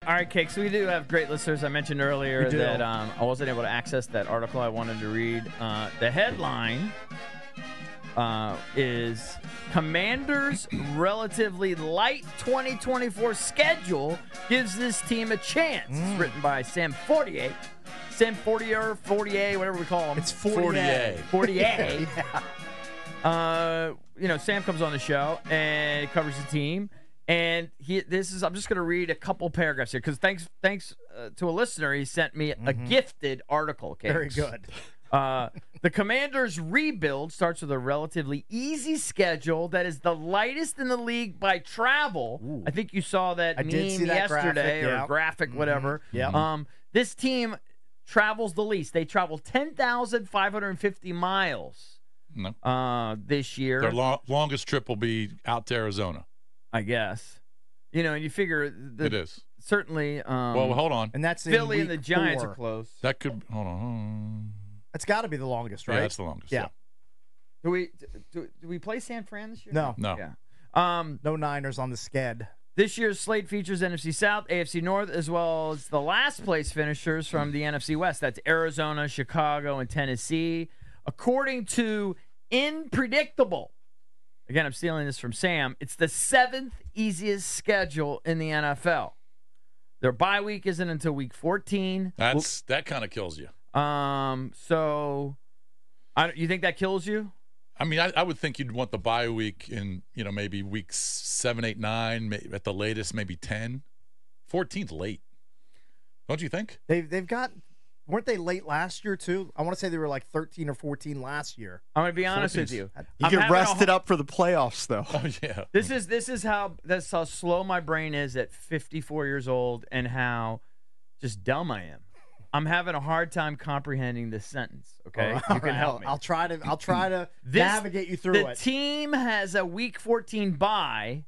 All right, Cake. So we do have great listeners. I mentioned earlier that I wasn't able to access that article I wanted to read. The headline is Commanders' relatively light 2024 schedule gives this team a chance. It's written by Sam Fortier. Sam Fortier, whatever we call him. It's Fortier. Fortier. Yeah. Sam comes on the show and covers the team. And I'm just going to read a couple paragraphs here because thanks to a listener, he sent me a gifted article. Cakes. Very good. The Commanders' rebuild starts with a relatively easy schedule that is the lightest in the league by travel. Ooh. I think you saw that meme yesterday graphic, whatever. Yeah. This team travels the least. They travel 10,550 miles this year. Their longest trip will be out to Arizona. I guess. And you figure it is. Certainly. Well, hold on. And that's Philly and the Giants 4. are close. That could – hold on. That's got to be the longest, right? Yeah, that's the longest. Yeah. Do we play San Fran this year? No. Yeah. No Niners on the sked. This year's slate features NFC South, AFC North, as well as the last place finishers from the NFC West. That's Arizona, Chicago, and Tennessee. According to Unpredictable, again, I'm stealing this from Sam, it's the 7th easiest schedule in the NFL. Their bye week isn't until week 14. That kind of kills you. So you think that kills you? I mean, I would think you'd want the bye week in, maybe weeks 7, 8, 9, at the latest, maybe 10. 14's late. Don't you think? They've got, weren't they late last year too? I want to say they were like 13 or 14 last year. I'm going to be honest 14's. with you. You get rested up for the playoffs, though. Oh yeah. That's how slow my brain is at 54 years old and how just dumb I am. I'm having a hard time comprehending this sentence. Okay, you can help me. I'll try to navigate you through it. The team has a Week 14 bye,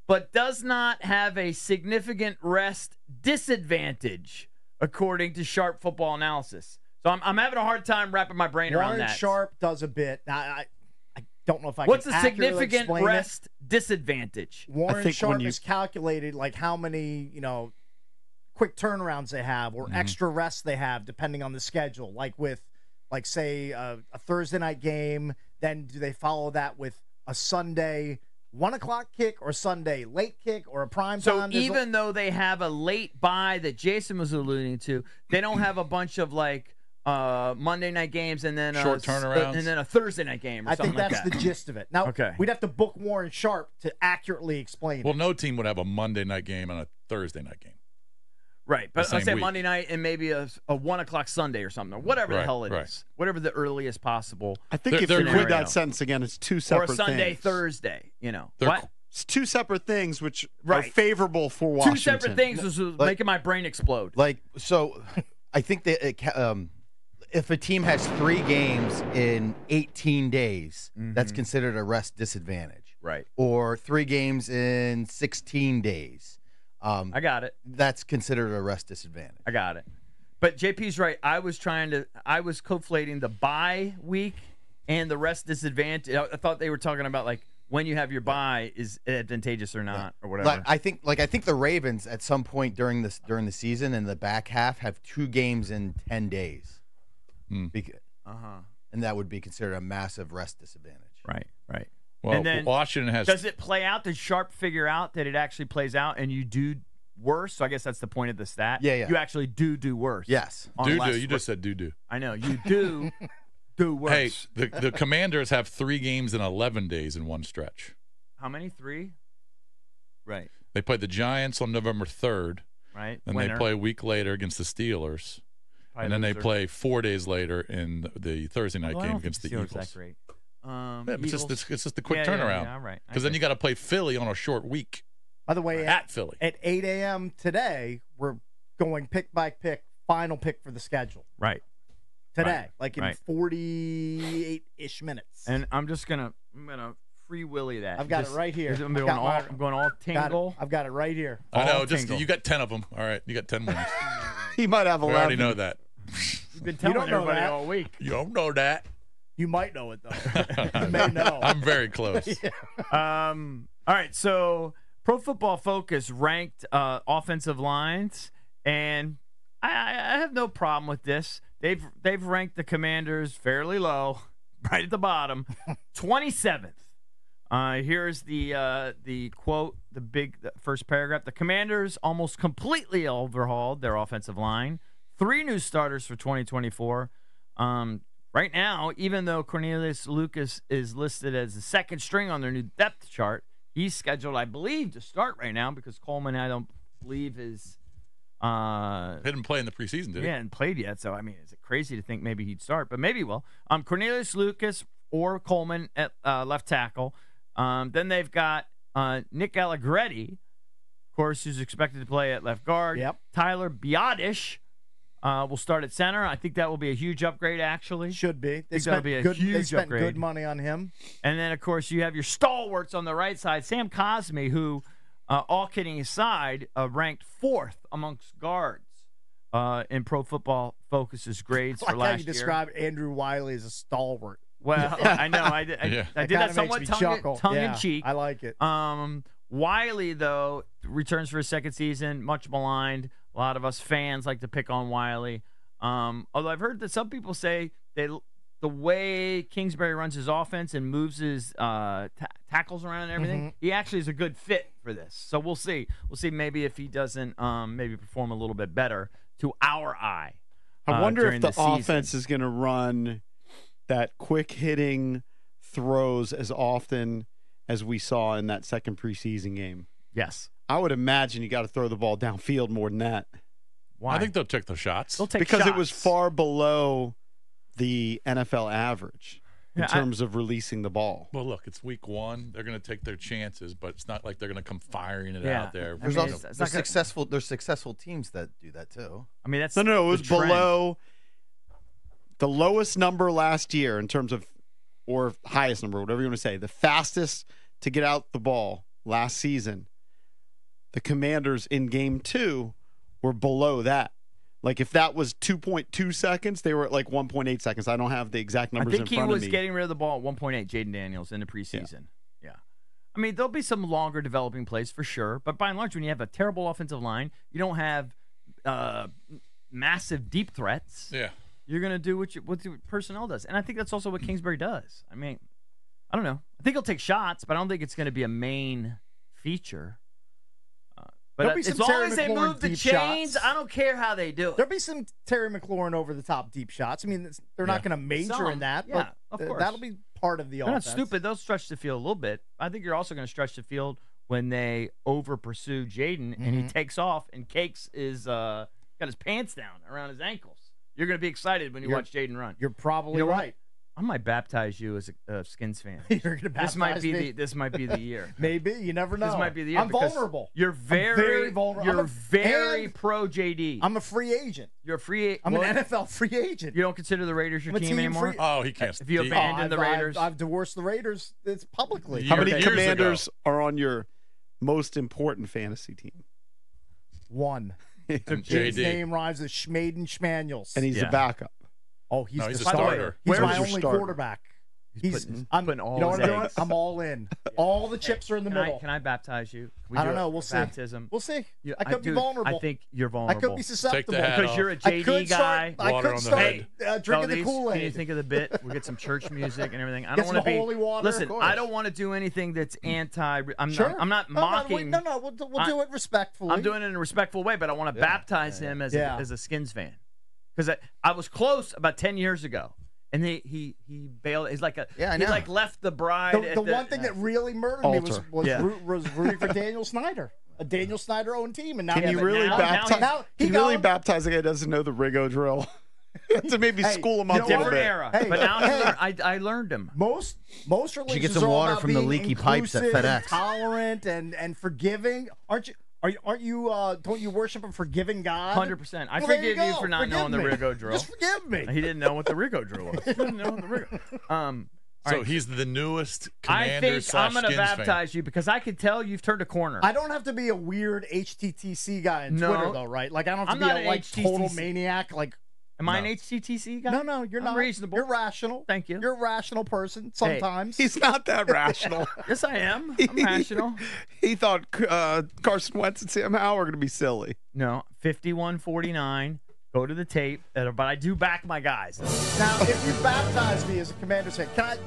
but does not have a significant rest disadvantage, according to Sharp Football Analysis. So I'm having a hard time wrapping my brain around that. Warren Sharp does a bit. Now, I don't know if I What's can a accurately significant explain rest disadvantage? Warren Sharp has calculated like how many quick turnarounds they have or extra rests they have depending on the schedule. Like with, say, a Thursday night game, then do they follow that with a Sunday 1 o'clock kick or Sunday late kick or a prime time? So even though they have a late bye that Jason was alluding to, they don't have a bunch of Monday night games and then short turnarounds and then a Thursday night game. I think that's the gist of it. Now, we'd have to book Warren Sharp to accurately explain it. Well, no team would have a Monday night game and a Thursday night game. Right, but let's say Monday night and maybe a 1 o'clock Sunday or something, or whatever the hell it is. Whatever the earliest possible. I think if you read that sentence again, it's two separate things. Or a Sunday, Thursday, What? It's two separate things which are favorable for Washington. Two separate things was making my brain explode. So I think that if a team has 3 games in 18 days, that's considered a rest disadvantage. Right. Or 3 games in 16 days. I got it. That's considered a rest disadvantage. I got it. But JP's right. I was conflating the bye week and the rest disadvantage. I thought they were talking about when you have your bye is advantageous or not or whatever. I think the Ravens at some point during the season in the back half have 2 games in 10 days. And that would be considered a massive rest disadvantage. Right. Well, and then Washington has. Does it play out? Does Sharp figure out that it actually plays out and you do worse? So I guess that's the point of the stat. Yeah. You actually do worse. Yes. Do. You just said do. I know. You do worse. Hey, the Commanders have 3 games in 11 days in one stretch. How many? 3? Right. They play the Giants on November 3rd. Right. Then they play a week later against the Steelers. And then they play 4 days later in the Thursday night game against the Eagles. That great. It's just the quick turnaround. Yeah, right. Because then you got to play Philly on a short week. By the way, at Philly at 8 a.m. today, we're going pick by pick, final pick for the schedule. Right. Today, in 48-ish minutes. And I'm gonna free willy that. I've got it right here. I'm going all tingle. I've got it right here. I know. You got 10 of them. All right, you got 10 wins. He might have 11. We already know that. You've been telling everybody all week. You don't know that. You might know it though. You may know. I'm very close. All right, so Pro Football Focus ranked offensive lines, and I have no problem with this. They've ranked the Commanders fairly low, right at the bottom, 27th. Here's the quote, the first paragraph. The Commanders almost completely overhauled their offensive line. 3 new starters for 2024. Right now, even though Cornelius Lucas is listed as the second string on their new depth chart, he's scheduled, I believe, to start right now because Coleman, I don't believe, is He didn't play in the preseason, did he? Yeah, hadn't played yet. So, I mean, is it crazy to think maybe he'd start? But maybe he will. Cornelius Lucas or Coleman at left tackle. Then they've got Nick Allegretti, of course, who's expected to play at left guard. Yep. Tyler Biadasz will start at center. I think that will be a huge upgrade, actually. Should be. They spent good money on him. And then, of course, you have your stalwarts on the right side. Sam Cosmi, who, all kidding aside, ranked 4th amongst guards in Pro Football Focus's grades for last year. How you described Andrew Wiley as a stalwart. Well, I know. I did that somewhat tongue in cheek. I like it. Wiley, though, returns for his second season, much maligned. A lot of us fans like to pick on Wiley. Although I've heard that some people say the way Kingsbury runs his offense and moves his tackles around and everything, he actually is a good fit for this. So we'll see. We'll see maybe if he doesn't maybe perform a little bit better to our eye. I wonder if the season. Offense is going to run that quick-hitting throws as often as we saw in that second preseason game. Yes. I would imagine you got to throw the ball downfield more than that. Why? I think they'll take the shots. They'll take because shots. it was far below the NFL average in terms of releasing the ball. Well, look, it's week 1. They're going to take their chances, but it's not like they're going to come firing it out there. There's successful teams that do that too. I mean, that's No, it was trend. below the lowest number last year in terms of, or highest number, whatever you want to say, the fastest to get out the ball last season. The Commanders in game 2 were below that. Like if that was 2.2 seconds, they were at like 1.8 seconds. I don't have the exact numbers in front of me. I think he was getting rid of the ball at 1.8, Jaden Daniels, in the preseason. Yeah. I mean, there'll be some longer developing plays for sure. But by and large, when you have a terrible offensive line, you don't have massive deep threats. Yeah. You're going to do what the personnel does. And I think that's also what Kingsbury does. I mean, I don't know. I think he'll take shots, but I don't think it's going to be a main feature. But as long as they move the chains, shots. I don't care how they do it. There'll be some Terry McLaurin over-the-top deep shots. I mean, they're not going to major in that, but of course. that'll be part of the offense. They're not stupid. They'll stretch the field a little bit. I think you're also going to stretch the field when they over-pursue Jaden, and he takes off, and Cakes is got his pants down around his ankles. You're going to be excited when you watch Jaden run. You're probably right. I might baptize you as a Skins fan. You're going to baptize me? This might be the year. Maybe. You never know. This might be the year. I'm vulnerable. You're very vulnerable. You're very pro JD. I'm a free agent. You're a free agent. I'm an NFL free agent. You don't consider the Raiders your team anymore? Oh, he can't. If you abandon the Raiders. I've divorced the Raiders. It's publicly. How many Commanders are on your most important fantasy team? 1. And His JD. name rhymes with Schmaden Schmanuels. And he's the backup. Oh, he's No, the he's a starter. starter. He's Where's my your only starter? quarterback. I'm putting all you know his what I'm doing? eggs. I'm all in. All the chips are in the middle. Can I baptize you? I don't know. We'll see. Baptism. We'll see. You- I could be vulnerable. I think you're vulnerable. I could be susceptible. Take the hat because off. you're a I JD could guy. start, I Water could on the start head. drinking the Feldies, Kool-Aid. Can you think of the bit? We'll get some church music and everything. I Get don't some want to be. holy water. Listen, Of course. I don't want to do anything that's anti. I'm Sure. not mocking. No, we'll do it respectfully. I'm doing it in a respectful way, but I want to baptize him as a Skins fan. Because I was close about 10 years ago. And he bailed. He's like he like left the bride. The one thing that really murdered me was Altar. was rooting for Daniel Snyder, a Daniel Snyder owned team, and now Can you really baptize? Can you really baptize a guy who doesn't know the Rigo drill? To maybe school him up a little different bit. era. Hey, but now I learned him. Most religions get some are all water about from the being leaky pipes at inclusive and FedEx. tolerant and forgiving. Aren't you? Don't you worship a forgiving God? 100%. I Well, there forgive you for not Forgive knowing the me. Rigo drill. Just forgive me. He didn't know what the Rigo drill was. He didn't know the Rigo. So he's the newest I Commander think I'm going to Skins fan. baptize you because I can tell you've turned a corner. I don't have to be a weird HTTC guy on No. Twitter though, right? Like I don't have to I'm be not a an like HTTC. total maniac. Like Am I an HGTC guy? No, you're I'm not. reasonable. You're rational. Thank you. You're a rational person sometimes. He's not that rational. Yes, I am. I'm rational. He thought Carson Wentz and Sam Howell were going to be silly. No, 51-49. Go to the tape. But I do back my guys. Now, if you baptize me as a Commanders fan,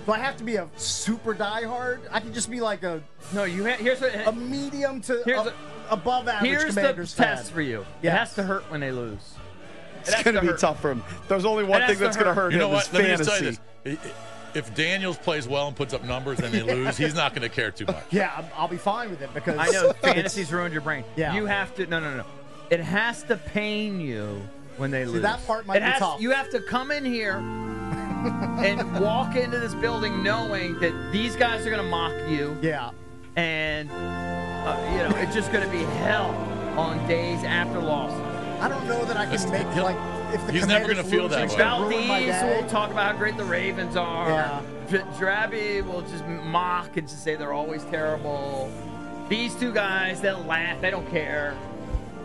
do I have to be a super diehard? I can just be like a No, here's what. a medium to Here's above average Here's Commanders the fan. test for you. It Yes. has to hurt when they lose. It's going to be tough for him. There's only one It thing has that's to going to hurt. hurt You know him is what? Let me just tell you fantasy. this. If Daniels plays well and puts up numbers and they lose, he's not going to care too much. Yeah, I'll be fine with it because I know fantasy's ruined your brain. Yeah. You have to. No. It has to pain you when they lose. that part might be tough. You have to come in here and walk into this building knowing that these guys are going to mock you. Yeah. And it's just going to be hell on days after losses. I don't know that I can make like if the he's never Commanders gonna feel lose, that it's way. gonna ruin my Valdez day. will talk about how great the Ravens are. Yeah. Drabby will just mock and just say they're always terrible. These two guys, they'll laugh. They don't care.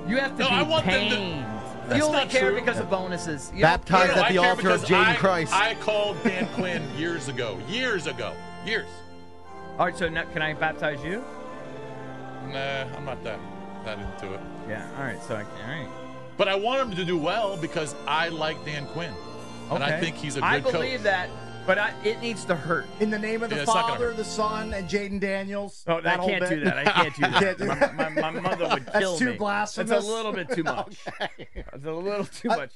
You have to No, I be want them to- pained. That's You only not care true. because of bonuses. You don't Baptized care. at the I care altar of because Jaden Christ. I called Dan Quinn years ago. Years. All right, so now, can I baptize you? Nah, I'm not that into it. Yeah. All right. So all right. But I want him to do well because I like Dan Quinn. And I Okay. think he's a good I coach. believe that, but it needs to hurt. In the name of the Yeah, it's not gonna Father, hurt. the Son, and Jaden Daniels. Oh, I that whole can't bit. do that. I can't do that. Can't do that. My mother would kill That's too me. blasphemous. That's a little bit too much. Okay. That's a little too much.